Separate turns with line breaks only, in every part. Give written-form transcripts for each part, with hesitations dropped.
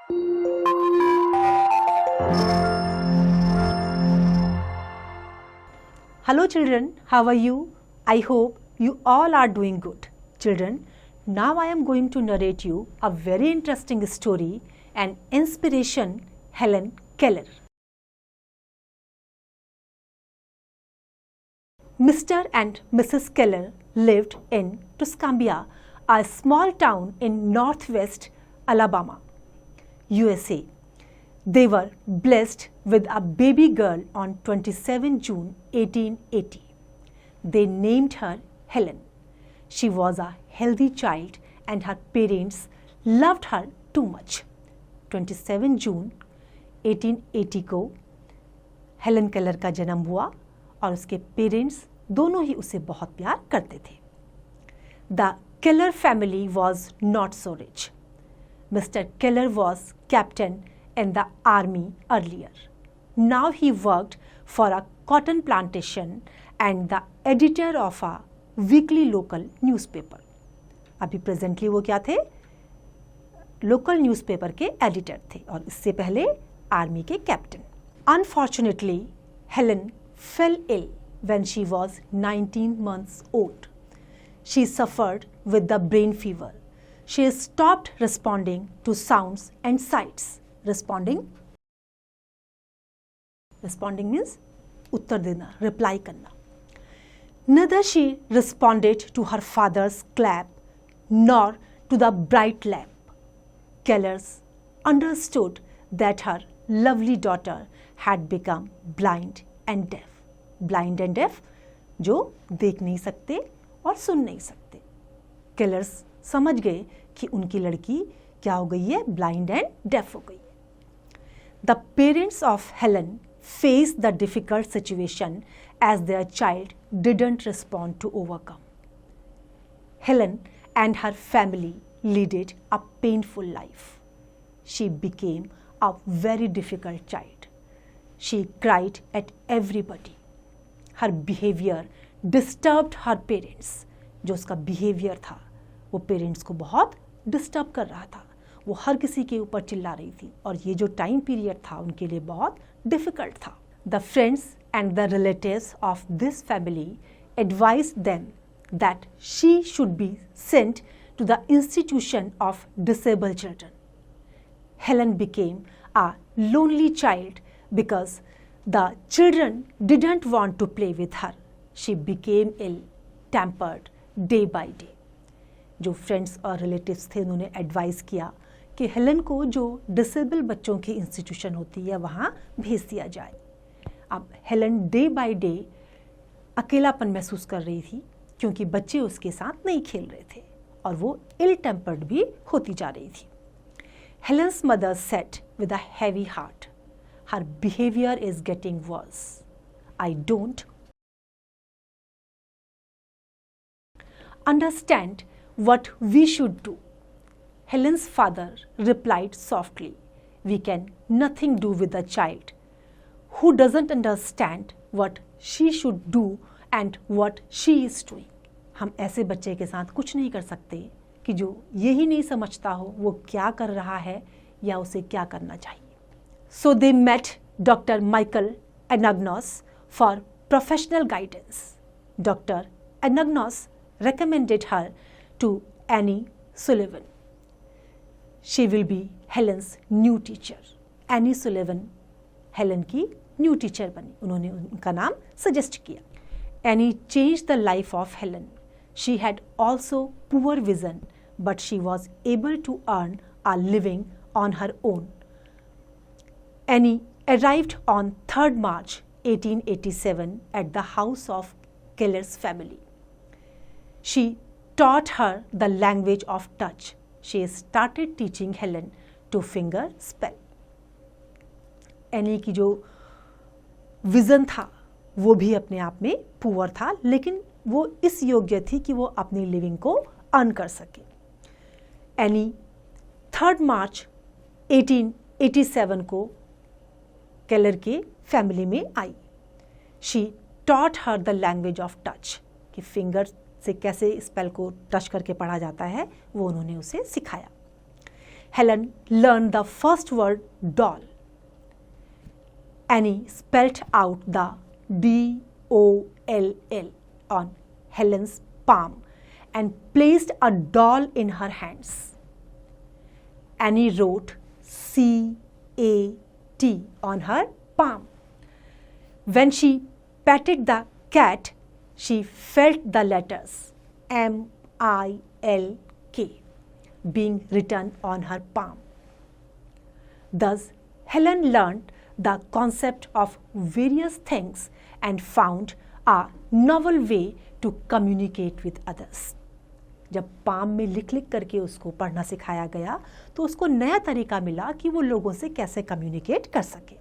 Hello children, how are you? I hope you all are doing good. Children, now I am going to narrate you a very interesting story and inspiration, Helen Keller. Mr. and Mrs. Keller lived in Tuscumbia, a small town in northwest Alabama, USA. They were blessed with a baby girl on 27 June 1880. They named her Helen. She was a healthy child and her parents loved her too much. 27 जून 1880 को Helen Keller का जन्म हुआ और उसके parents दोनों ही उसे बहुत प्यार करते थे. The Keller family was not so rich. Mr. Keller was captain in the army earlier. Now he worked for a cotton plantation and the editor of a weekly local newspaper. अभी presently वो क्या थे? Local newspaper के editor थे और इससे पहले army के captain. Unfortunately, Helen fell ill when she was 19 months old. She suffered with the brain fever. She stopped responding to sounds and sights. Responding means उत्तर देना, reply करना. Neither she responded to her father's clap nor to the bright lamp. Kellers understood that her lovely daughter had become blind and deaf. Blind and deaf जो देख नहीं सकते और सुन नहीं सकते. Kellers समझ गए कि उनकी लड़की क्या हो गई है? ब्लाइंड एंड डेफ हो गई. The parents of Helen faced the difficult situation as their child didn't respond to overcome. Helen and her family led a painful life. She became a very difficult child. She cried at everybody. Her behavior disturbed her parents. जो उसका behavior था वो parents को बहुत disturb कर रहा था. वो हर किसी के ऊपर चिल्ला रही थी और ये जो टाइम पीरियड था उनके लिए बहुत डिफ़िकल्ट था. The friends and the relatives of this family advised them that she should be sent to the institution of disabled children. Helen became a lonely child because the children didn't want to play with her. She became ill-tempered day by day. जो friends और relatives थे उन्होंने advice किया कि Helen को जो disable बच्चों की इंस्टीट्यूशन होती है वहाँ भेज दिया जाए. अब हेलन डे बाय डे अकेलापन महसूस कर रही थी क्योंकि बच्चे उसके साथ नहीं खेल रहे थे और वो इल टेम्पर्ड भी होती जा रही थी. Helen's mother said with a heavy heart, her behaviour is getting worse. I don't understand what we should do. Helen's father replied softly, we can nothing do with a child who doesn't understand what she should do and what she is doing. हम ऐसे बच्चे के साथ कुछ नहीं कर सकते कि जो यही नहीं समझता हो वो क्या कर रहा है या उसे क्या करना चाहिए. So they met Dr. Michael Anagnos for professional guidance. Dr. Anagnos recommended her to Annie Sullivan. She will be Helen's new teacher. Annie Sullivan Helen की न्यू टीचर बनी. उन्होंने उनका नाम सजेस्ट किया. Annie changed the life of Helen. She had also poor vision, but she was able to earn a living on her own. Annie arrived on 3rd March 1887 at the house of Keller's family. She taught her the language of touch. She started teaching Helen to finger spell. Any की जो vision था वो भी अपने आप में poor था, लेकिन वो इस योग्य थी कि वो अपनी लिविंग को अर्न कर सके. एनी 3rd मार्च 1887 को केलर के फैमिली में आई. She taught her the language of touch, कि फिंगर से कैसे स्पेल को टच करके पढ़ा जाता है वो उन्होंने उसे सिखाया. Helen learned the first word doll. Annie spelled out the D-O-L-L on Helen's palm and placed a doll in her hands. Annie wrote C-A-T on her palm. When she patted the cat, she felt the letters M-I-L-K being written on her palm. Thus, Helen learned the concept of various things and found a novel way to communicate with others. जब palm में लिख लिख करके उसको पढ़ना सिखाया गया तो उसको नया तरीका मिला कि वो लोगों से कैसे कम्युनिकेट कर सके.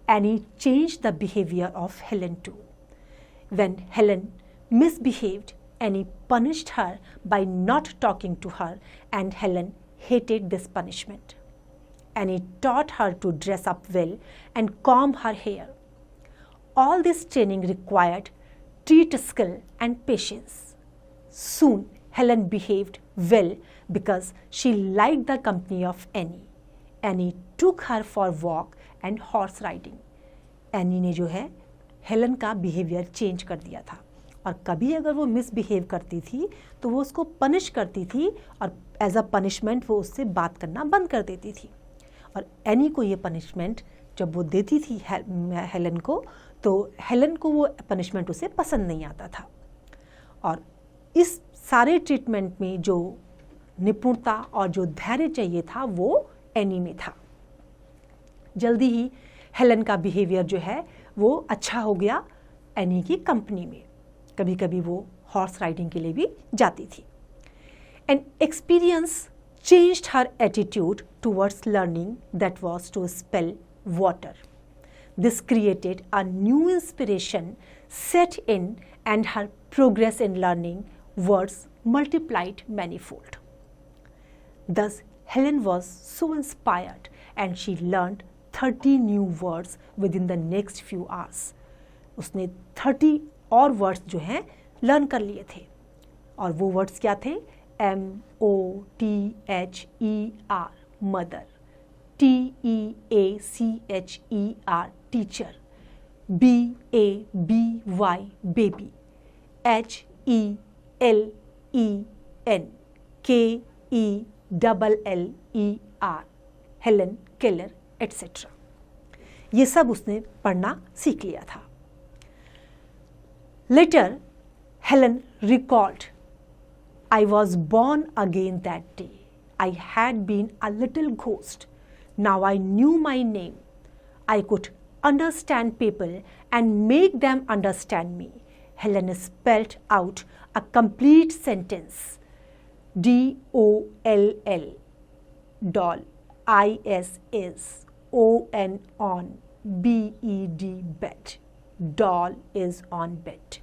Annie changed the behavior of Helen too. When Helen misbehaved, Annie punished her by not talking to her, and Helen hated this punishment. Annie taught her to dress up well and comb her hair. All this training required treat skill and patience. Soon, Helen behaved well because she liked the company of Annie. Annie took her for walk and horse riding. Annie ने जो है Helen का behaviour change कर दिया था और कभी अगर वो मिसबिहेव करती थी तो वो उसको पनिश करती थी और एज अ पनिशमेंट वो उससे बात करना बंद कर देती थी. और एनी को ये पनिशमेंट जब वो देती थी हेलन को तो हेलन को वो पनिशमेंट उसे पसंद नहीं आता था. और इस सारे ट्रीटमेंट में जो निपुणता और जो धैर्य चाहिए था वो एनी में था. जल्दी ही हेलन का बिहेवियर जो है वो अच्छा हो गया एनी की कंपनी में. कभी कभी वो हॉर्स राइडिंग के लिए भी जाती थी. An experience changed her attitude towards learning, that was to spell water. This created a new inspiration set in, and her progress in learning words multiplied manifold. Thus, Helen was so inspired and she learned 30 new words within the next few hours. उसने 30 और words जो हैं learn कर लिए थे और वो words क्या थे? M-O-T-H-E-R mother, T-E-A-C-H-E-R teacher, B-A-B-Y baby, H-E-L-E-N K-E-L-L-E-R Helen Keller etc. ये सब उसने पढ़ना सीख लिया था. Later, Helen recalled, I was born again that day. I had been a little ghost. Now I knew my name. I could understand people and make them understand me. Helen spelled out a complete sentence. D-O-L-L doll. I-S is O-N on B-E-D bed. Doll is on bed.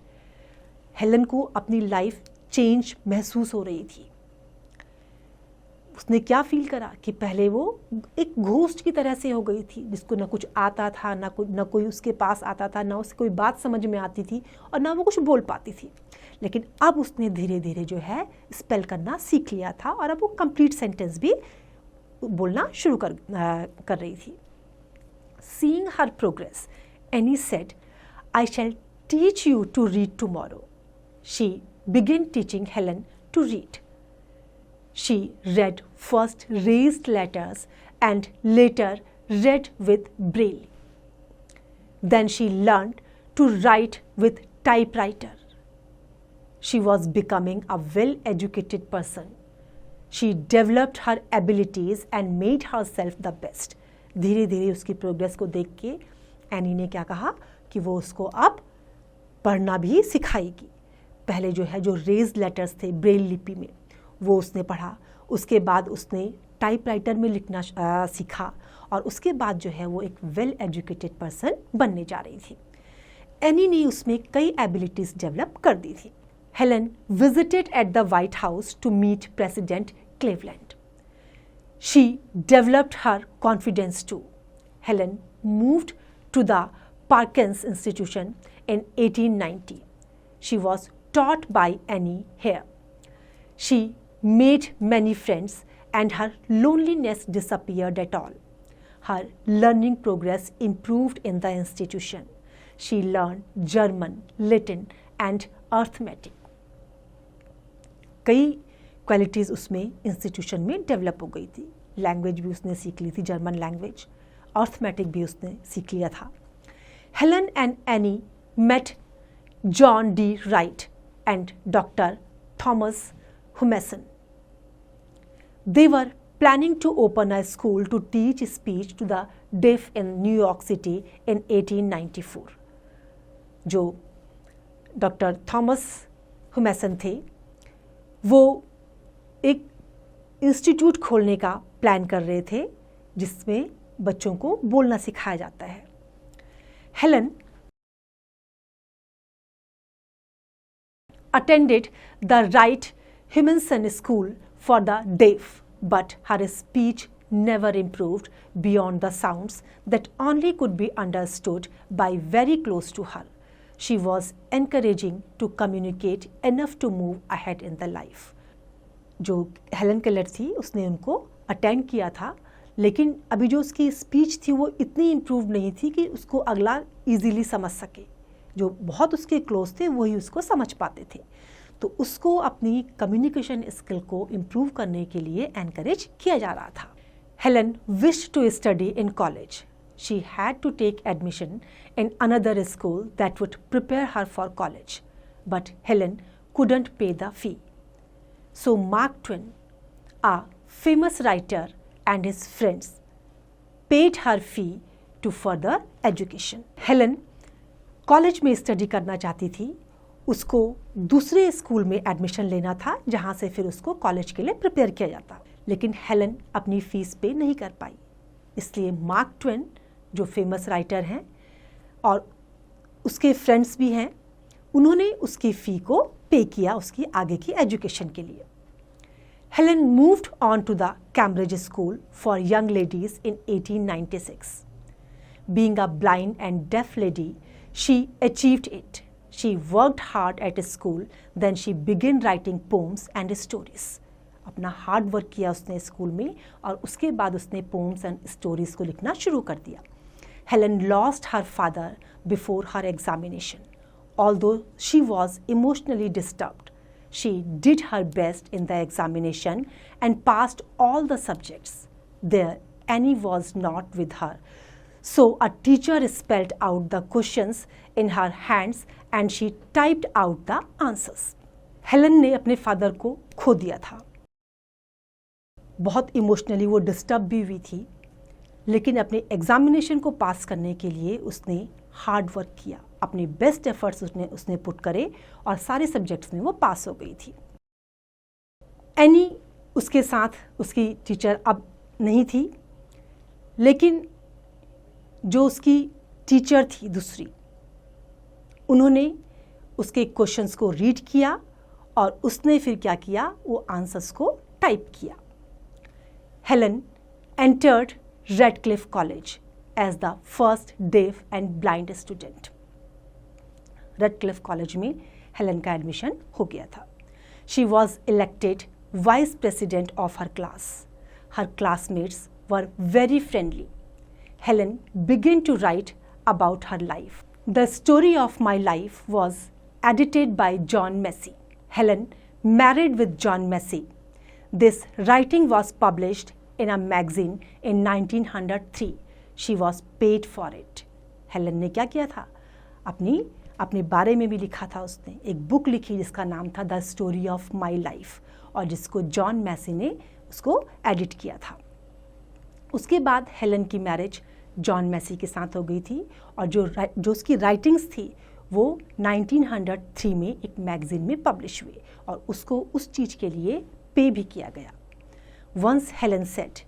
Helen को अपनी life change महसूस हो रही थी. उसने क्या feel करा कि पहले वो एक घोस्ट की तरह से हो गई थी जिसको ना कुछ आता था, ना कोई उसके पास आता था, ना उसे कोई बात समझ में आती थी और ना वो कुछ बोल पाती थी. लेकिन अब उसने धीरे धीरे जो है स्पेल करना सीख लिया था और अब वो कंप्लीट सेंटेंस भी बोलना शुरू कर रही थी. Seeing her progress, Annie said, I shall teach you to read tomorrow. She began teaching Helen to read. She read first raised letters and later read with braille. Then she learned to write with typewriter. She was becoming a well-educated person. She developed her abilities and made herself the best. धीरे धीरे उसकी progress को देख के any ने क्या कहा कि वो उसको अब पढ़ना भी सिखाएगी. पहले जो है जो रेज्ड लेटर्स थे ब्रेल लिपि में वो उसने पढ़ा. उसके बाद उसने टाइपराइटर में लिखना सीखा और उसके बाद जो है वो एक वेल एजुकेटेड पर्सन बनने जा रही थी. एनी ने उसमें कई एबिलिटीज डेवलप कर दी थी. Helen visited at the White House to meet President Cleveland. She developed her confidence too. Helen moved to the Parkins Institution in 1890. She was taught by Annie here. She made many friends and her loneliness disappeared at all. Her learning progress improved in the institution. She learned German, Latin and arithmetic. कई qualities उसमें institution में develop हो गई थी. Language भी उसने सीख ली थी, जर्मन लैंग्वेज. अर्थमेटिक भी उसने सीख लिया था. Helen and Annie met John D Wright and doctor Thomas Humason. They were planning to open a school to teach speech to the deaf in New York City in 1894. जो doctor Thomas हुमेसन थे वो एक institute खोलने का plan कर रहे थे जिसमें बच्चों को बोलना सिखाया जाता है. Helen attended the Wright Humason School for the deaf, but her speech never improved beyond the sounds that only could be understood by very close to her. She was encouraging to communicate enough to move ahead in the life. जो Helen Keller थी उसने उनको attend किया था, लेकिन अभी जो उसकी स्पीच थी वो इतनी इम्प्रूव नहीं थी कि उसको अगला ईजीली समझ सके. जो बहुत उसके क्लोज थे वही उसको समझ पाते थे. तो उसको अपनी कम्युनिकेशन स्किल को इम्प्रूव करने के लिए एनकरेज किया जा रहा था. Helen wished to study in college. She had to take admission in another school that would prepare her for college, but Helen couldn't pay the fee. So Mark Twain, a famous writer, and his friends paid her fee to further education. Helen college में study करना चाहती थी. उसको दूसरे school में admission लेना था जहाँ से फिर उसको कॉलेज के लिए प्रिपेयर किया जाता, लेकिन हेलन अपनी फ़ीस पे नहीं कर पाई. इसलिए मार्क ट्वेन जो फेमस राइटर हैं और उसके फ्रेंड्स भी हैं, उन्होंने उसकी फ़ी को पे किया उसकी आगे की एजुकेशन के लिए. Helen moved on to the Cambridge School for Young Ladies in 1896. Being a blind and deaf lady, she achieved it. She worked hard at school, then she began writing poems and stories. अपना hard work किया उसने school में और उसके बाद उसने poems and stories को लिखना शुरू कर दिया. Helen lost her father before her examination. Although she was emotionally disturbed, she did her best in the examination and passed all the subjects. There, Annie was not with her. So a teacher spelled out the questions in her hands and she typed out the answers. Helen ने अपने father को खो दिया था. बहुत emotionally वो disturb भी हुई थी, लेकिन अपने एग्जामिनेशन को पास करने के लिए उसने हार्ड वर्क किया. अपने बेस्ट एफर्ट्स उसने पुट करे और सारे सब्जेक्ट्स में वो पास हो गई थी. एनी उसके साथ उसकी टीचर अब नहीं थी, लेकिन जो उसकी टीचर थी दूसरी, उन्होंने उसके क्वेश्चंस को रीड किया और उसने फिर क्या किया, वो आंसर्स को टाइप किया. Helen entered Radcliffe College as the first deaf and blind student. Radcliffe College में हेलन का एडमिशन हो गया था. She was elected vice president of her class. Her classmates were very friendly. Helen began to write about her life. The story of my life was edited by John Massey. Helen married with John Massey. This writing was published in a magazine in 1903. She was paid for it. Helen ने क्या किया था, अपने बारे में भी लिखा था. उसने एक बुक लिखी जिसका नाम था the story of my life और जिसको जॉन मैसी ने उसको एडिट किया था. उसके बाद हेलन की मैरिज जॉन मैसी के साथ हो गई थी और जो उसकी राइटिंग्स थी वो 1903 में एक मैगजीन में पब्लिश हुई और उसको उस चीज़ के लिए पे भी किया गया. Once Helen said,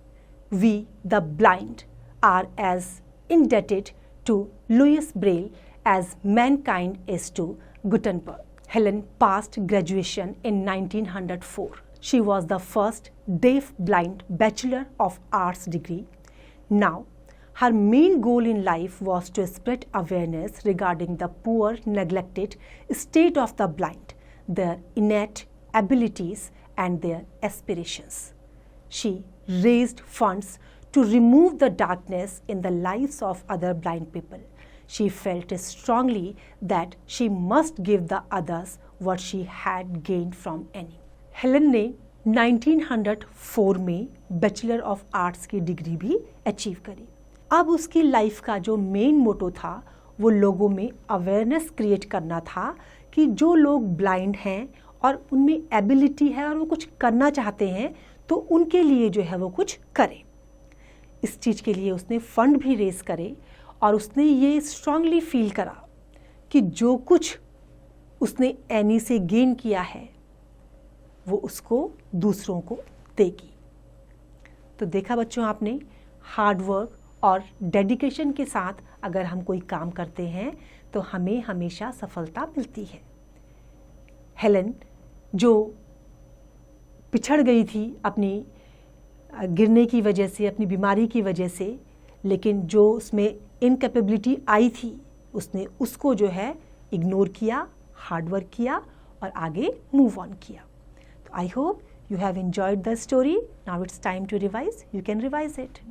we the blind are as indebted to Louis Braille as mankind is to Gutenberg. Helen passed graduation in 1904. She was the first deaf-blind Bachelor of Arts degree. Now, her main goal in life was to spread awareness regarding the poor, neglected state of the blind, their innate abilities and their aspirations. she raised funds to remove the darkness in the lives of other blind people. She felt strongly that she must give the others what she had gained from Annie. Helen ने 1904 में bachelor of arts की degree भी achieve करी। अब उसकी life का जो main motto था वो लोगों में अवेयरनेस क्रिएट करना था कि जो लोग ब्लाइंड हैं और उनमें एबिलिटी है और वो कुछ करना चाहते हैं तो उनके लिए जो है वो कुछ करें। इस चीज़ के लिए उसने फंड भी रेज करे और उसने ये स्ट्रांगली फील करा कि जो कुछ उसने एनी से गेन किया है वो उसको दूसरों को देगी। तो देखा बच्चों आपने, हार्ड वर्क और डेडिकेशन के साथ अगर हम कोई काम करते हैं तो हमें हमेशा सफलता मिलती है। हेलन जो पिछड़ गई थी अपनी गिरने की वजह से, अपनी बीमारी की वजह से, लेकिन जो उसमें इनकैपेबिलिटी आई थी उसने उसको जो है इग्नोर किया, हार्ड वर्क किया और आगे मूव ऑन किया। तो I hope you have enjoyed the story. Now it's time to revise. You can revise it.